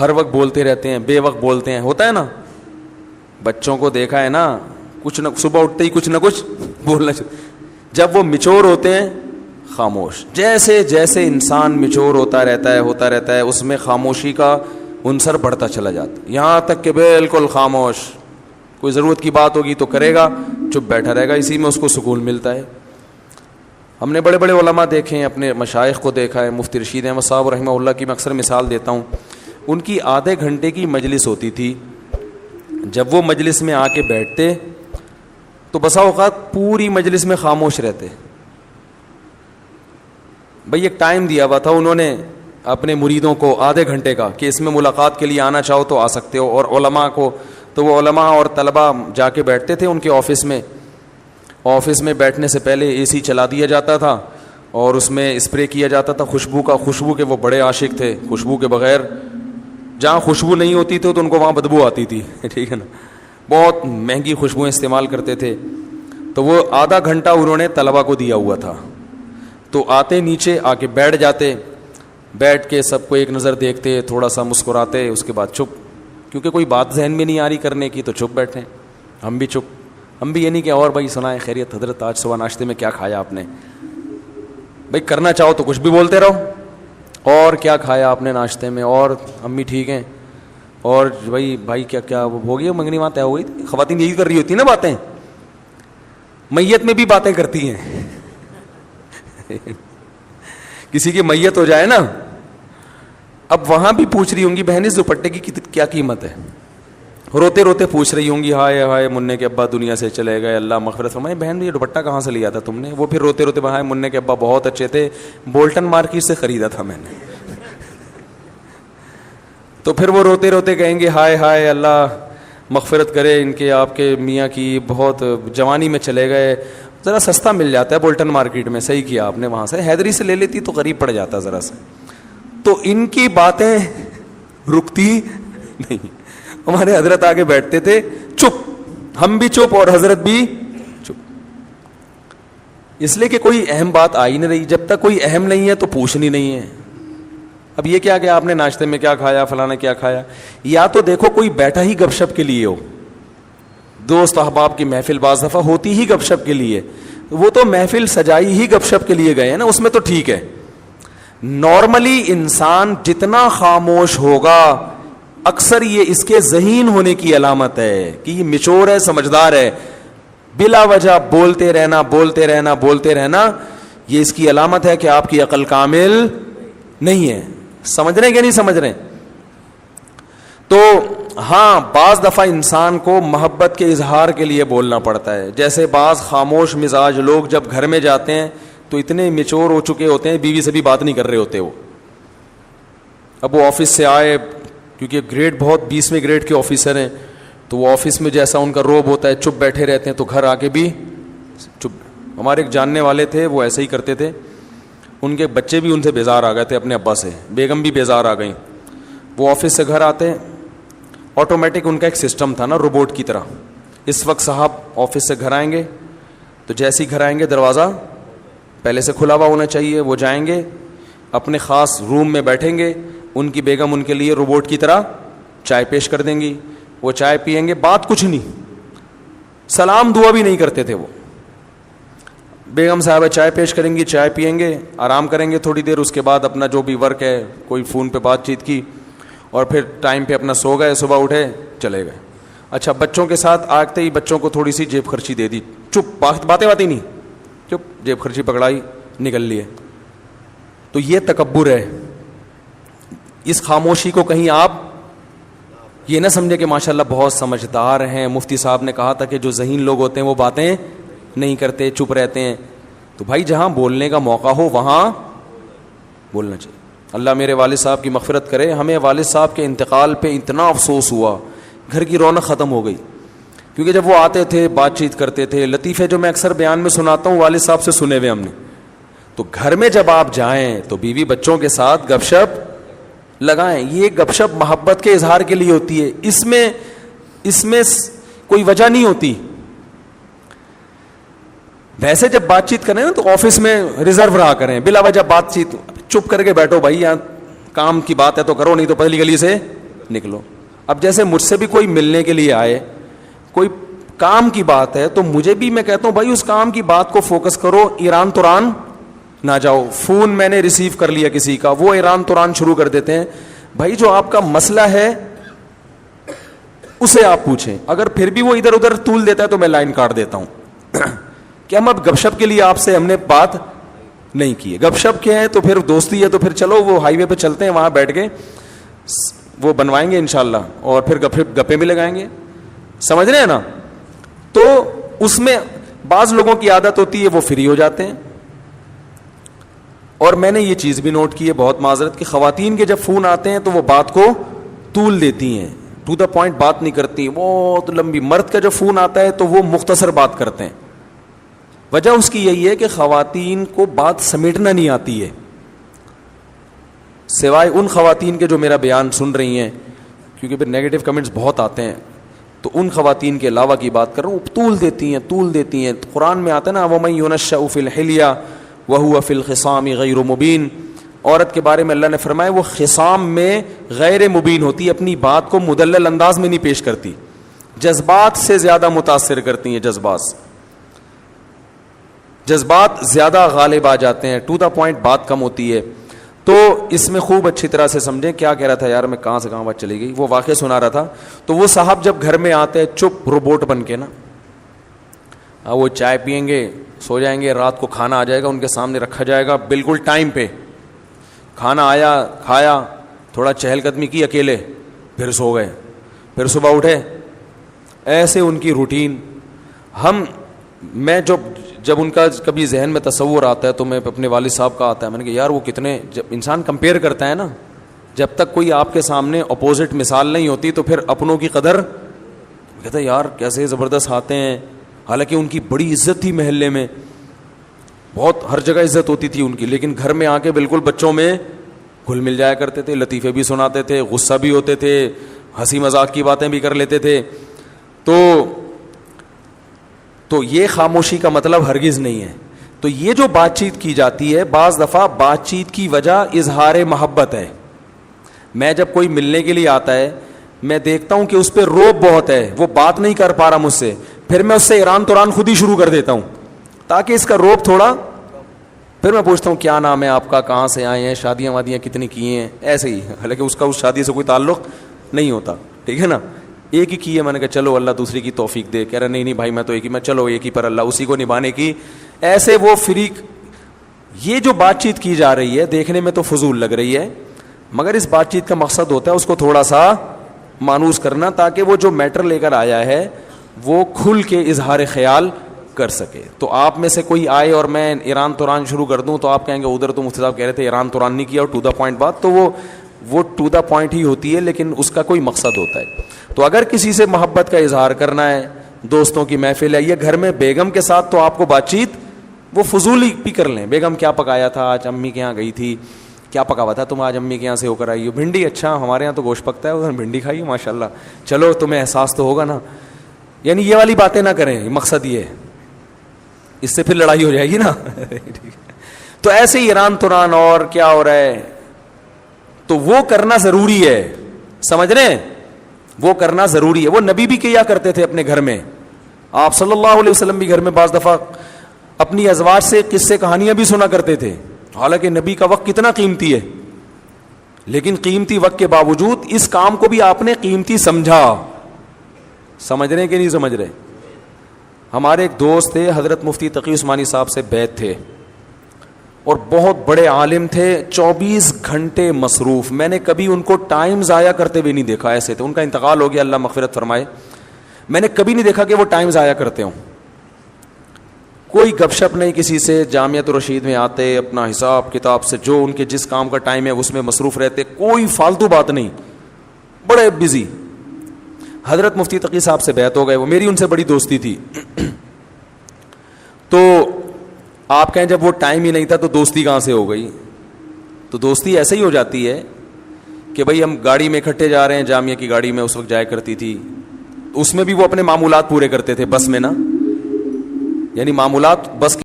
ہر وقت بولتے رہتے ہیں, بے وقت بولتے ہیں, ہوتا ہے نا. بچوں کو دیکھا ہے نا, کچھ نہ صبح اٹھتے ہی کچھ نہ کچھ بولنا چاہیے. جب وہ میچور ہوتے ہیں خاموش. جیسے جیسے انسان میچور ہوتا رہتا ہے اس میں خاموشی کا عنصر بڑھتا چلا جاتا ہے, یہاں تک کہ بالکل خاموش. کوئی ضرورت کی بات ہوگی تو کرے گا, چپ بیٹھا رہے گا, اسی میں اس کو سکون ملتا ہے. ہم نے بڑے بڑے علماء دیکھے ہیں, اپنے مشائخ کو دیکھا ہے. مفتی رشید احمد صاحب رحمہ اللہ کی میں اکثر مثال دیتا ہوں. ان کی آدھے گھنٹے کی مجلس ہوتی تھی. جب وہ مجلس میں آ کے بیٹھتے تو بسا اوقات پوری مجلس میں خاموش رہتے. بھئی ایک ٹائم دیا ہوا تھا انہوں نے اپنے مریدوں کو آدھے گھنٹے کا, کہ اس میں ملاقات کے لیے آنا چاہو تو آ سکتے ہو. اور علماء کو تو وہ علماء اور طلباء جا کے بیٹھتے تھے ان کے آفس میں. آفس میں بیٹھنے سے پہلے اے سی چلا دیا جاتا تھا اور اس میں اسپرے کیا جاتا تھا خوشبو کا. خوشبو کے وہ بڑے عاشق تھے, خوشبو کے بغیر جہاں خوشبو نہیں ہوتی تھی تو ان کو وہاں بدبو آتی تھی. ٹھیک ہے نا, بہت مہنگی خوشبوئیں استعمال کرتے تھے. تو وہ آدھا گھنٹہ انہوں نے طلباء کو دیا ہوا تھا. تو آتے نیچے آ کے بیٹھ جاتے, بیٹھ کے سب کو ایک نظر دیکھتے, تھوڑا سا مسکراتے, اس کے بعد چپ. کیونکہ کوئی بات ذہن میں نہیں آ رہی کرنے کی تو چپ بیٹھے. ہم بھی چپ. ہم بھی یہ نہیں کہ اور بھائی سنائیں خیریت حضرت آج صبح ناشتے میں کیا کھایا آپ نے. بھائی کرنا چاہو تو کچھ بھی بولتے رہو, اور کیا کھایا آپ نے ناشتے میں, اور امی ٹھیک ہیں, اور بھائی کیا ہو گیا منگنی وہاں طے ہو گئی. خواتین یہی کر رہی ہوتی ہیں نا باتیں, میت میں بھی باتیں کرتی ہیں. کسی کی میت ہو جائے نا, اب وہاں بھی پوچھ رہی ہوں گی بہن اس دوپٹے کی کیا قیمت ہے. روتے روتے پوچھ رہی ہوں گی ہائے ہائے منع کے ابا دنیا سے چلے گئے, اللہ مغفرت فرمائے. بہن یہ دوپٹہ کہاں سے لیا تھا تم نے؟ وہ پھر روتے روتے ہائے منع کے ابا بہت اچھے تھے, بولٹن مارکیٹ سے خریدا تھا میں نے. تو پھر وہ روتے روتے کہیں گے ہائے ہائے اللہ مغفرت کرے ان کے آپ کے میاں کی, بہت جوانی میں چلے گئے. ذرا سستا مل جاتا ہے بولٹن مارکیٹ میں, صحیح کیا آپ نے, وہاں سے حیدری سے لے لیتی تو قریب پڑ جاتا ذرا سے. تو ان کی باتیں رکتی نہیں. ہمارے حضرت آگے بیٹھتے تھے چپ, ہم بھی چپ اور حضرت بھی چپ. اس لیے کہ کوئی اہم بات آئی نہیں رہی. جب تک کوئی اہم نہیں ہے تو پوچھنی نہیں ہے. اب یہ کیا کہ آپ نے ناشتے میں کیا کھایا, فلانا کیا کھایا. یا تو دیکھو کوئی بیٹھا ہی گپ شپ کے لیے ہو, دوست احباب کی محفل بعض دفعہ ہوتی ہی گپ شپ کے لیے, وہ تو محفل سجائی ہی گپ شپ کے لیے گئے ہیں نا, اس میں تو ٹھیک ہے. نارملی انسان جتنا خاموش ہوگا اکثر یہ اس کے ذہین ہونے کی علامت ہے کہ یہ میچور ہے, سمجھدار ہے. بلا وجہ بولتے رہنا یہ اس کی علامت ہے کہ آپ کی عقل کامل نہیں ہے. سمجھ رہے ہیں کہ نہیں سمجھ رہے ہیں؟ تو ہاں بعض دفعہ انسان کو محبت کے اظہار کے لیے بولنا پڑتا ہے. جیسے بعض خاموش مزاج لوگ جب گھر میں جاتے ہیں تو اتنے میچور ہو چکے ہوتے ہیں, بیوی سے بھی بات نہیں کر رہے ہوتے. وہ اب وہ آفس سے آئے, کیونکہ گریڈ بہت 20ویں گریڈ کے آفیسر ہیں, تو وہ آفس میں جیسا ان کا روب ہوتا ہے چپ بیٹھے رہتے ہیں, تو گھر آ کے بھی چپ. ہمارے ایک جاننے والے تھے, وہ ایسے ہی کرتے تھے. ان کے بچے بھی ان سے بیزار آ گئے تھے اپنے ابا سے, بیگم بھی بیزار آ گئیں. وہ آفس سے گھر آتے, آٹومیٹک ان کا ایک سسٹم تھا نا روبوٹ کی طرح. اس وقت صاحب آفس سے گھر آئیں گے تو جیسے ہی گھر آئیں گے دروازہ پہلے سے کھلا ہوا ہونا چاہیے. وہ جائیں گے اپنے خاص روم میں بیٹھیں گے, ان کی بیگم ان کے لیے روبوٹ کی طرح چائے پیش کر دیں گی. وہ چائے پئیں گے, بات کچھ نہیں, سلام دعا بھی نہیں کرتے تھے. وہ بیگم صاحبہ چائے پیش کریں گی, چائے پئیں گے, آرام کریں گے تھوڑی دیر. اس کے بعد اپنا جو بھی ورک ہے, کوئی فون پہ بات چیت کی, اور پھر ٹائم پہ اپنا سو گئے, صبح اٹھے چلے گئے. اچھا بچوں کے ساتھ آتے ہی بچوں کو تھوڑی سی جیب خرچی دے دی, چپ, باتیں نہیں, چپ, جیب خرچی پکڑائی, نکل لیے. تو یہ تکبر ہے. اس خاموشی کو کہیں آپ یہ نہ سمجھے کہ ماشاءاللہ بہت سمجھدار ہیں. مفتی صاحب نے کہا تھا کہ جو ذہین لوگ ہوتے ہیں وہ باتیں نہیں کرتے, چپ رہتے ہیں. تو بھائی جہاں بولنے کا موقع ہو وہاں بولنا چاہیے. اللہ میرے والد صاحب کی مغفرت کرے. ہمیں والد صاحب کے انتقال پہ اتنا افسوس ہوا, گھر کی رونق ختم ہو گئی. کیونکہ جب وہ آتے تھے بات چیت کرتے تھے, لطیفے جو میں اکثر بیان میں سناتا ہوں والد صاحب سے سنے ہوئے ہم نے. تو گھر میں جب آپ جائیں تو بیوی بچوں کے ساتھ گپ شپ لگائیں. یہ گپ شپ محبت کے اظہار کے لیے ہوتی ہے, اس میں کوئی وجہ نہیں ہوتی. ویسے جب بات چیت کریں نا تو آفس میں ریزرو رہا کریں, بلا وجہ بات چیت چپ کر کے بیٹھو. بھائی یہاں کام کی بات ہے تو کرو, نہیں تو پتلی گلی سے نکلو. اب جیسے مجھ سے بھی کوئی ملنے کے لیے آئے, کوئی کام کی بات ہے, تو مجھے بھی میں کہتا ہوں بھائی اس کام کی بات کو فوکس کرو, ایران توران نہ جاؤ. فون میں نے ریسیو کر لیا کسی کا, وہ ایران توران شروع کر دیتے ہیں. بھائی جو آپ کا مسئلہ ہے اسے آپ پوچھیں, اگر پھر بھی وہ ادھر ادھر طول دیتا ہے تو میں لائن کاٹ دیتا ہوں. کہ ہم اب گپ شپ کے لیے آپ سے ہم نے بات نہیں کی ہے, گپ شپ کیا ہے تو پھر دوستی ہے, تو پھر چلو وہ ہائی وے پہ چلتے ہیں, وہاں بیٹھ کے وہ بنوائیں گے انشاءاللہ, اور پھر گپے بھی لگائیں گے. سمجھ رہے ہیں نا؟ تو اس میں بعض لوگوں کی عادت ہوتی ہے وہ فری ہو جاتے ہیں. اور میں نے یہ چیز بھی نوٹ کی ہے, بہت معذرت, کہ خواتین کے جب فون آتے ہیں تو وہ بات کو طول دیتی ہیں, ٹو دا پوائنٹ بات نہیں کرتی, بہت لمبی. مرد کا جب فون آتا ہے تو وہ مختصر بات کرتے ہیں. وجہ اس کی یہی ہے کہ خواتین کو بات سمیٹنا نہیں آتی ہے, سوائے ان خواتین کے جو میرا بیان سن رہی ہیں, کیونکہ پھر نیگیٹو کمنٹس بہت آتے ہیں, تو ان خواتین کے علاوہ کی بات کر رہا ہوں, طول دیتی ہیں. قرآن میں آتا ہے نا, وَمَن يُنَشَّأُ فِي الْحِلْيَةِ وَهُوَ فِي الْخِصَامِ غَيْرُ مُبِينٍ. عورت کے بارے میں اللہ نے فرمایا وہ خصام میں غیر مبین ہوتی ہے, اپنی بات کو مدلل انداز میں نہیں پیش کرتی, جذبات سے زیادہ متاثر کرتی ہیں, جذبات زیادہ غالب آ جاتے ہیں, ٹو دا پوائنٹ بات کم ہوتی ہے. تو اس میں خوب اچھی طرح سے سمجھیں. کیا کہہ رہا تھا یار, میں کہاں سے کہاں بات چلی گئی, وہ واقعہ سنا رہا تھا. تو وہ صاحب جب گھر میں آتے ہیں چپ روبوٹ بن کے نا, وہ چائے پئیں گے, سو جائیں گے, رات کو کھانا آ جائے گا ان کے سامنے رکھا جائے گا بالکل ٹائم پہ, کھانا آیا, کھایا, تھوڑا چہل قدمی کی اکیلے, پھر سو گئے, پھر صبح اٹھے. ایسے ان کی روٹین. میں جب ان کا کبھی ذہن میں تصور آتا ہے تو میں اپنے والد صاحب کا آتا ہے, میں نے کہا یار وہ کتنے, جب انسان کمپیئر کرتا ہے نا, جب تک کوئی آپ کے سامنے اپوزٹ مثال نہیں ہوتی تو پھر اپنوں کی قدر کہتا ہے یار کیسے زبردست آتے ہیں. حالانکہ ان کی بڑی عزت تھی محلے میں, بہت ہر جگہ عزت ہوتی تھی ان کی, لیکن گھر میں آ کے بالکل بچوں میں گھل مل جایا کرتے تھے, لطیفے بھی سناتے تھے, غصہ بھی ہوتے تھے, ہنسی مذاق کی باتیں بھی کر لیتے تھے. تو یہ خاموشی کا مطلب ہرگز نہیں ہے. تو یہ جو بات چیت کی جاتی ہے, بعض دفعہ بات چیت کی وجہ اظہار محبت ہے. میں جب کوئی ملنے کے لیے آتا ہے, میں دیکھتا ہوں کہ اس پہ روب بہت ہے, وہ بات نہیں کر پا رہا مجھ سے, پھر میں اس سے ایران توران خود ہی شروع کر دیتا ہوں تاکہ اس کا روب تھوڑا. پھر میں پوچھتا ہوں کیا نام ہے آپ کا, کہاں سے آئے ہیں, شادیاں وادیاں کتنی کی ہیں, ایسے ہی, حالانکہ اس کا اس شادی سے کوئی تعلق نہیں ہوتا. ٹھیک ہے نا, ایک ہی کی ہے. میں نے کہا چلو اللہ دوسری کی توفیق دے. کہہ رہا نہیں بھائی میں تو ایک ہی, میں چلو ایک ہی پر اللہ اسی کو نبھانے کی. ایسے وہ فریق. یہ جو بات چیت کی جا رہی ہے دیکھنے میں تو فضول لگ رہی ہے, مگر اس بات چیت کا مقصد ہوتا ہے اس کو تھوڑا سا مانوس کرنا, تاکہ وہ جو میٹر لے کر آیا ہے وہ کھل کے اظہار خیال کر سکے. تو آپ میں سے کوئی آئے اور میں ایران توران شروع کر دوں تو آپ کہیں گے ادھر تو مفتی صاحب کہہ رہے تھے ایران توران نہیں کیا, اور ٹو دا پوائنٹ بات, تو وہ ٹو دا پوائنٹ ہی ہوتی ہے, لیکن اس کا کوئی مقصد ہوتا ہے. تو اگر کسی سے محبت کا اظہار کرنا ہے, دوستوں کی محفل ہے, یہ گھر میں بیگم کے ساتھ, تو آپ کو بات چیت وہ فضول ہی بھی کر لیں. بیگم کیا پکایا تھا آج, امی کے یہاں گئی تھی, کیا پکا ہوا تھا تم آج امی کے یہاں سے ہو کر آئی ہو, بھنڈی, اچھا ہمارے یہاں تو گوشت پکتا ہے, ادھر بھنڈی کھائی ماشاء اللہ, چلو تمہیں احساس تو ہوگا نا. یعنی یہ والی باتیں نہ کریں, مقصد یہ ہے, اس سے پھر لڑائی ہو جائے گی نا. تو ایسے ہی ایران توران اور کیا ہو رہا ہے, تو وہ کرنا ضروری ہے, سمجھ رہے ہیں, وہ کرنا ضروری ہے. وہ نبی بھی کیا کرتے تھے اپنے گھر میں, آپ صلی اللہ علیہ وسلم بھی گھر میں بعض دفعہ اپنی ازواج سے قصے کہانیاں بھی سنا کرتے تھے. حالانکہ نبی کا وقت کتنا قیمتی ہے, لیکن قیمتی وقت کے باوجود اس کام کو بھی آپ نے قیمتی سمجھا. سمجھ رہے ہیں کہ نہیں سمجھ رہے؟ ہمارے ایک دوست تھے, حضرت مفتی تقی عثمانی صاحب سے بیعت تھے, اور بہت بڑے عالم تھے, 24 گھنٹے مصروف. میں نے کبھی ان کو ٹائم ضائع کرتے ہوئے نہیں دیکھا. ایسے تھے, ان کا انتقال ہو گیا, اللہ مغفرت فرمائے. میں نے کبھی نہیں دیکھا کہ وہ ٹائم ضائع کرتے ہوں. کوئی گپ شپ نہیں کسی سے, جامعۃ الرشید میں آتے, اپنا حساب کتاب سے جو ان کے جس کام کا ٹائم ہے اس میں مصروف رہتے, کوئی فالتو بات نہیں, بڑے بزی. حضرت مفتی تقی صاحب سے بیعت ہو گئے, وہ میری ان سے بڑی دوستی تھی. تو آپ کہیں جب وہ ٹائم ہی نہیں تھا تو دوستی کہاں سے ہو گئی؟ تو دوستی ایسے ہی ہو جاتی ہے کہ بھئی ہم گاڑی میں اکٹھے جا رہے ہیں, جامعہ کی گاڑی میں اس وقت جایا کرتی تھی, اس میں بھی وہ اپنے معمولات پورے کرتے تھے بس میں نا, یعنی معمولات بس